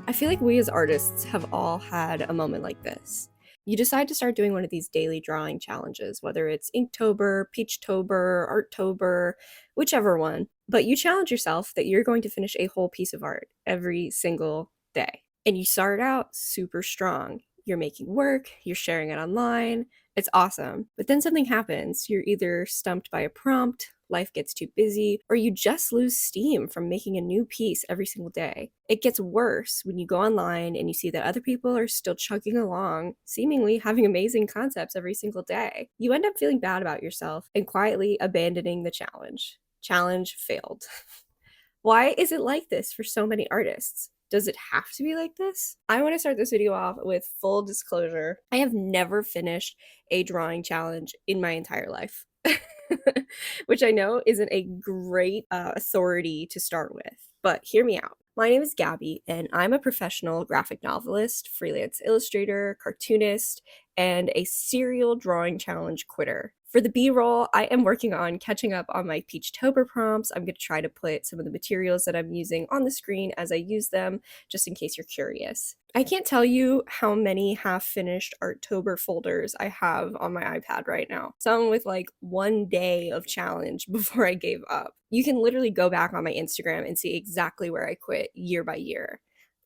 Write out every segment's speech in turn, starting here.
I feel like we as artists have all had a moment like this. You decide to start doing one of these daily drawing challenges, whether it's Inktober, Peachtober, Arttober, whichever one. But you challenge yourself that you're going to finish a whole piece of art every single day. And you start out super strong. You're making work, you're sharing it online. It's awesome. But then something happens. You're either stumped by a prompt, life gets too busy, or you just lose steam from making a new piece every single day. It gets worse when you go online and you see that other people are still chugging along, seemingly having amazing concepts every single day. You end up feeling bad about yourself and quietly abandoning the challenge. Challenge failed. Why is it like this for so many artists? Does it have to be like this? I want to start this video off with full disclosure. I have never finished a drawing challenge in my entire life. Which I know isn't a great authority to start with, but hear me out. My name is Gabbie, and I'm a professional graphic novelist, freelance illustrator, cartoonist, and a serial drawing challenge quitter. For the B-roll, I am working on catching up on my Peachtober prompts. I'm going to try to put some of the materials that I'm using on the screen as I use them, just in case you're curious. I can't tell you how many half-finished arttober folders I have on my iPad right now. Some with like 1 day of challenge before I gave up. You can literally go back on my Instagram and see exactly where I quit year by year.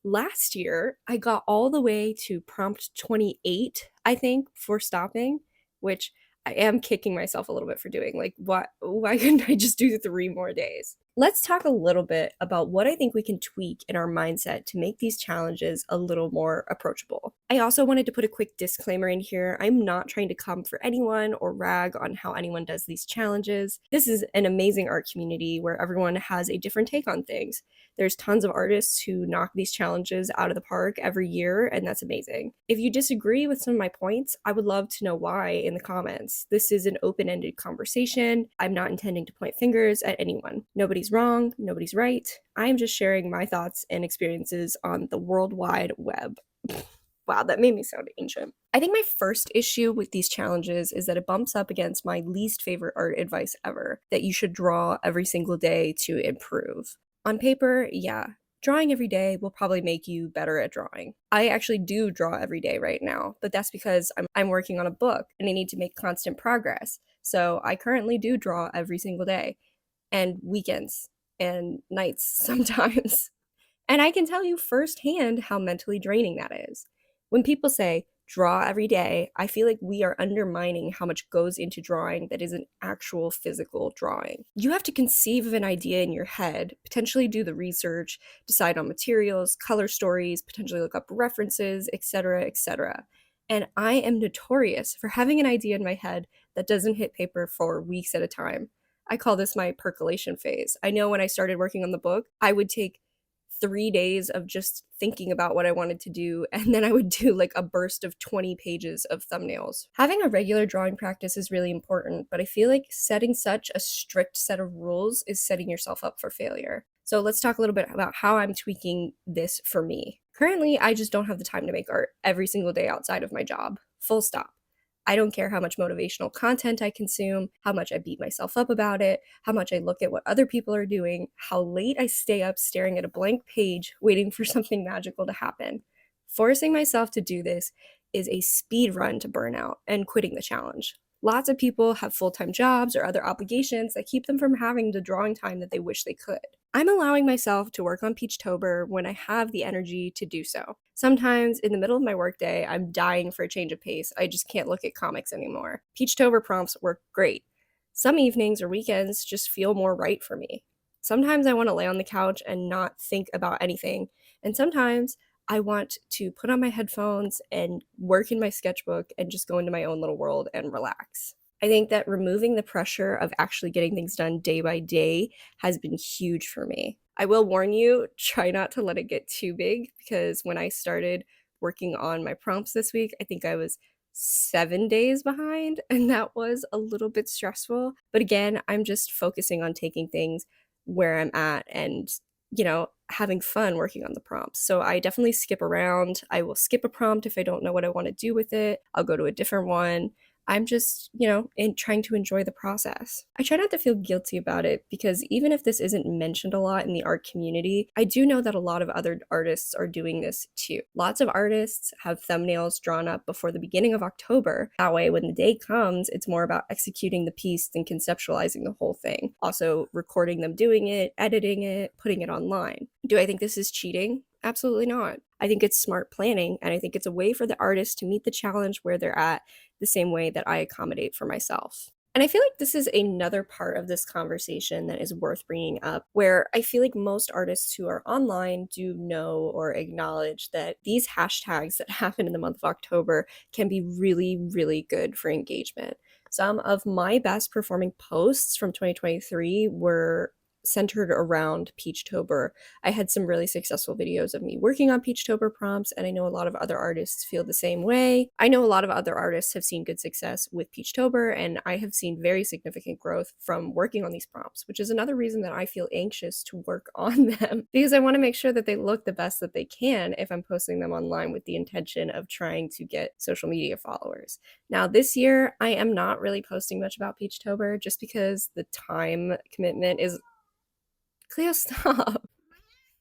Last year, I got all the way to prompt 28, I think, before stopping, which I am kicking myself a little bit for doing. Like, why couldn't I just do 3 more days? Let's talk a little bit about what I think we can tweak in our mindset to make these challenges a little more approachable. I also wanted to put a quick disclaimer in here. I'm not trying to come for anyone or rag on how anyone does these challenges. This is an amazing art community where everyone has a different take on things. There's tons of artists who knock these challenges out of the park every year, and that's amazing. If you disagree with some of my points, I would love to know why in the comments. This is an open-ended conversation. I'm not intending to point fingers at anyone. Nobody's wrong, nobody's right. I am just sharing my thoughts and experiences on the World Wide Web. Wow, that made me sound ancient. I think my first issue with these challenges is that it bumps up against my least favorite art advice ever, that you should draw every single day to improve. On paper, yeah, drawing every day will probably make you better at drawing. I actually do draw every day right now, but that's because I'm working on a book and I need to make constant progress. So I currently do draw every single day, and weekends and nights sometimes. And I can tell you firsthand how mentally draining that is. When people say, draw every day, I feel like we are undermining how much goes into drawing that is an actual physical drawing. You have to conceive of an idea in your head, potentially do the research, decide on materials, color stories, potentially look up references, etc., etc. And I am notorious for having an idea in my head that doesn't hit paper for weeks at a time. I call this my percolation phase. I know when I started working on the book, I would take 3 days of just thinking about what I wanted to do, and then I would do like a burst of 20 pages of thumbnails. Having a regular drawing practice is really important, but I feel like setting such a strict set of rules is setting yourself up for failure. So let's talk a little bit about how I'm tweaking this for me. Currently, I just don't have the time to make art every single day outside of my job. Full stop. I don't care how much motivational content I consume, how much I beat myself up about it, how much I look at what other people are doing, how late I stay up staring at a blank page waiting for something magical to happen. Forcing myself to do this is a speed run to burnout and quitting the challenge. Lots of people have full-time jobs or other obligations that keep them from having the drawing time that they wish they could. I'm allowing myself to work on Peachtober when I have the energy to do so. Sometimes in the middle of my workday, I'm dying for a change of pace. I just can't look at comics anymore. Peachtober prompts work great. Some evenings or weekends just feel more right for me. Sometimes I want to lay on the couch and not think about anything, and sometimes I want to put on my headphones and work in my sketchbook and just go into my own little world and relax. I think that removing the pressure of actually getting things done day by day has been huge for me. I will warn you, try not to let it get too big, because when I started working on my prompts this week, I think I was 7 days behind, and that was a little bit stressful. But again, I'm just focusing on taking things where I'm at and having fun working on the prompts. So I definitely skip around. I will skip a prompt if I don't know what I want to do with it. I'll go to a different one. I'm just, trying to enjoy the process. I try not to feel guilty about it because even if this isn't mentioned a lot in the art community, I do know that a lot of other artists are doing this too. Lots of artists have thumbnails drawn up before the beginning of October. That way, when the day comes, it's more about executing the piece than conceptualizing the whole thing. Also, recording them doing it, editing it, putting it online. Do I think this is cheating? Absolutely not. I think it's smart planning, and I think it's a way for the artist to meet the challenge where they're at the same way that I accommodate for myself. And I feel like this is another part of this conversation that is worth bringing up, where I feel like most artists who are online do know or acknowledge that these hashtags that happen in the month of October can be really, really good for engagement. Some of my best performing posts from 2023 were centered around Peachtober. I had some really successful videos of me working on Peachtober prompts, and I know a lot of other artists feel the same way. I know a lot of other artists have seen good success with Peachtober, and I have seen very significant growth from working on these prompts, which is another reason that I feel anxious to work on them, because I want to make sure that they look the best that they can if I'm posting them online with the intention of trying to get social media followers. Now, this year, I am not really posting much about Peachtober just because the time commitment is Cleo, stop.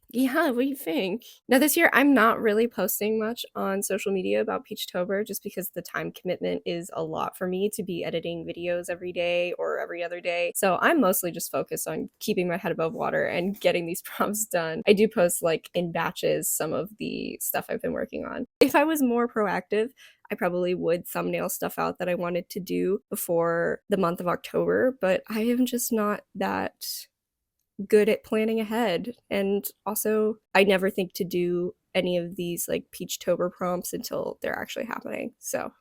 Yeah, what do you think? Now, this year, I'm not really posting much on social media about Peachtober just because the time commitment is a lot for me to be editing videos every day or every other day. So I'm mostly just focused on keeping my head above water and getting these prompts done. I do post like in batches some of the stuff I've been working on. If I was more proactive, I probably would thumbnail stuff out that I wanted to do before the month of October, but I am just not that good at planning ahead. And also, I never think to do any of these like Peachtober prompts until they're actually happening. So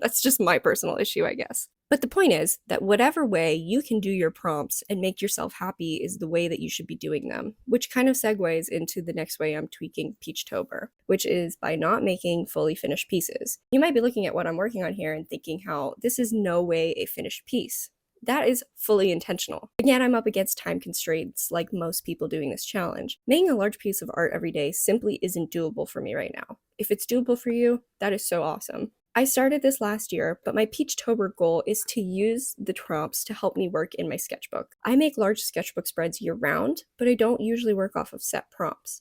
that's just my personal issue, I guess. But the point is that whatever way you can do your prompts and make yourself happy is the way that you should be doing them, which kind of segues into the next way I'm tweaking Peachtober, which is by not making fully finished pieces. You might be looking at what I'm working on here and thinking how this is no way a finished piece. That is fully intentional. Again, I'm up against time constraints like most people doing this challenge. Making a large piece of art every day simply isn't doable for me right now. If it's doable for you, that is so awesome. I started this last year, but my Peachtober goal is to use the prompts to help me work in my sketchbook. I make large sketchbook spreads year round, but I don't usually work off of set prompts.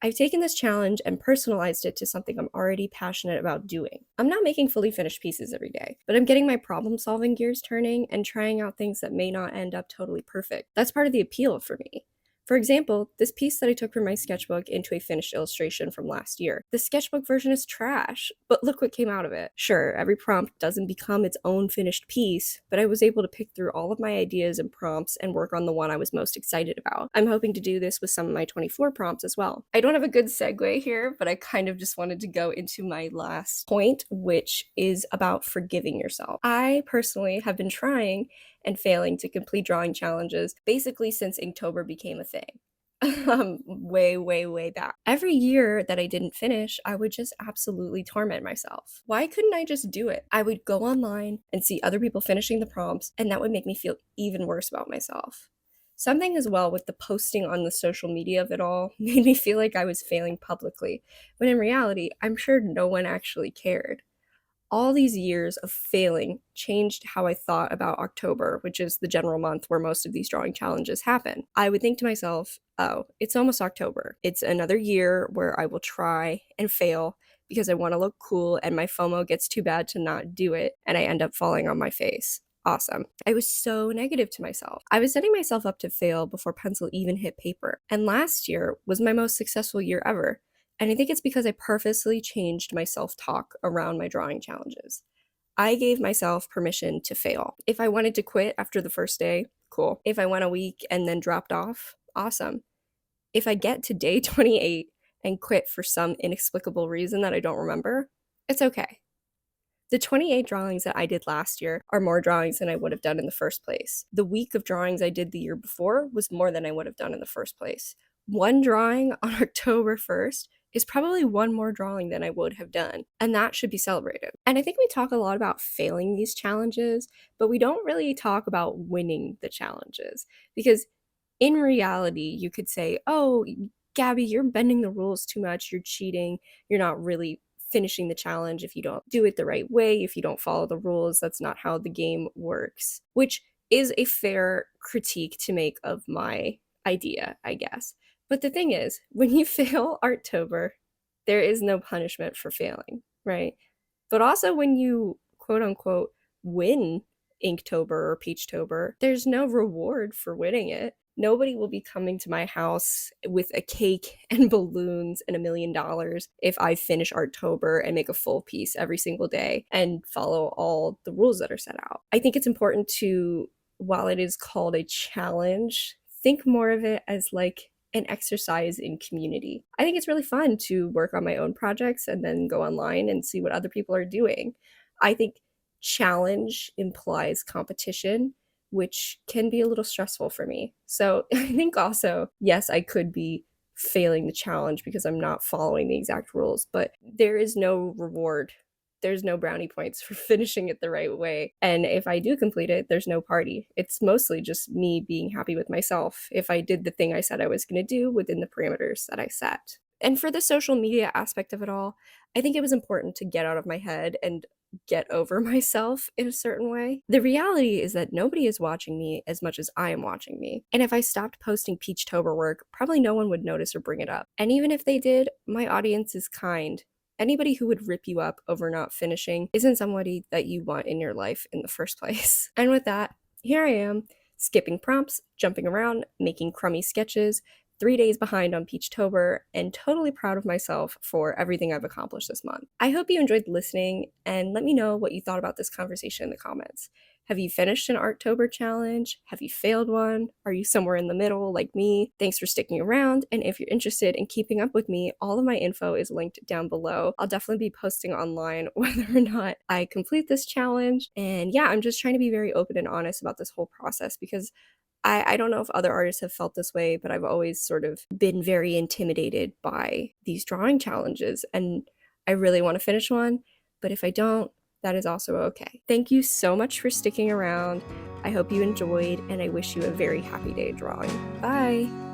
I've taken this challenge and personalized it to something I'm already passionate about doing. I'm not making fully finished pieces every day, but I'm getting my problem-solving gears turning and trying out things that may not end up totally perfect. That's part of the appeal for me. For example, this piece that I took from my sketchbook into a finished illustration from last year. The sketchbook version is trash, but look what came out of it. Sure, every prompt doesn't become its own finished piece, but I was able to pick through all of my ideas and prompts and work on the one I was most excited about. I'm hoping to do this with some of my 24 prompts as well. I don't have a good segue here, but I kind of just wanted to go into my last point, which is about forgiving yourself. I personally have been trying and failing to complete drawing challenges basically since Inktober became a thing. Way back. Every year that I didn't finish, I would just absolutely torment myself. Why couldn't I just do it? I would go online and see other people finishing the prompts, and that would make me feel even worse about myself. Something as well with the posting on the social media of it all made me feel like I was failing publicly, when in reality, I'm sure no one actually cared. All these years of failing changed how I thought about October, which is the general month where most of these drawing challenges happen. I would think to myself, oh, it's almost October. It's another year where I will try and fail because I want to look cool and my FOMO gets too bad to not do it and I end up falling on my face. Awesome. I was so negative to myself. I was setting myself up to fail before pencil even hit paper. And last year was my most successful year ever. And I think it's because I purposely changed my self-talk around my drawing challenges. I gave myself permission to fail. If I wanted to quit after the first day, cool. If I went a week and then dropped off, awesome. If I get to day 28 and quit for some inexplicable reason that I don't remember, it's okay. The 28 drawings that I did last year are more drawings than I would have done in the first place. The week of drawings I did the year before was more than I would have done in the first place. One drawing on October 1st is probably one more drawing than I would have done, and that should be celebrated. And I think we talk a lot about failing these challenges, but we don't really talk about winning the challenges, because in reality, you could say, oh, Gabbie, you're bending the rules too much, you're cheating, you're not really finishing the challenge if you don't do it the right way, if you don't follow the rules. That's not how the game works, which is a fair critique to make of my idea, I guess. But the thing is, when you fail Arttober, there is no punishment for failing, right? But also when you quote unquote win Inktober or Peachtober, there's no reward for winning it. Nobody will be coming to my house with a cake and balloons and $1,000,000 if I finish Arttober and make a full piece every single day and follow all the rules that are set out. I think it's important to, while it is called a challenge, think more of it as like an exercise in community. I think it's really fun to work on my own projects and then go online and see what other people are doing. I think challenge implies competition, which can be a little stressful for me. So I think also, yes, I could be failing the challenge because I'm not following the exact rules, but there is no reward. There's no brownie points for finishing it the right way. And if I do complete it, there's no party. It's mostly just me being happy with myself if I did the thing I said I was going to do within the parameters that I set. And for the social media aspect of it all, I think it was important to get out of my head and get over myself in a certain way. The reality is that nobody is watching me as much as I am watching me. And if I stopped posting Peachtober work, probably no one would notice or bring it up. And even if they did, my audience is kind. Anybody who would rip you up over not finishing isn't somebody that you want in your life in the first place. And with that, here I am, skipping prompts, jumping around, making crummy sketches, 3 days behind on Peachtober, and totally proud of myself for everything I've accomplished this month. I hope you enjoyed listening, and let me know what you thought about this conversation in the comments. Have you finished an Arttober challenge? Have you failed one? Are you somewhere in the middle like me? Thanks for sticking around, and if you're interested in keeping up with me, all of my info is linked down below. I'll definitely be posting online whether or not I complete this challenge, and yeah, I'm just trying to be very open and honest about this whole process because I don't know if other artists have felt this way, but I've always sort of been very intimidated by these drawing challenges, and I really want to finish one, but if I don't, that is also okay. Thank you so much for sticking around. I hope you enjoyed, and I wish you a very happy day drawing. Bye!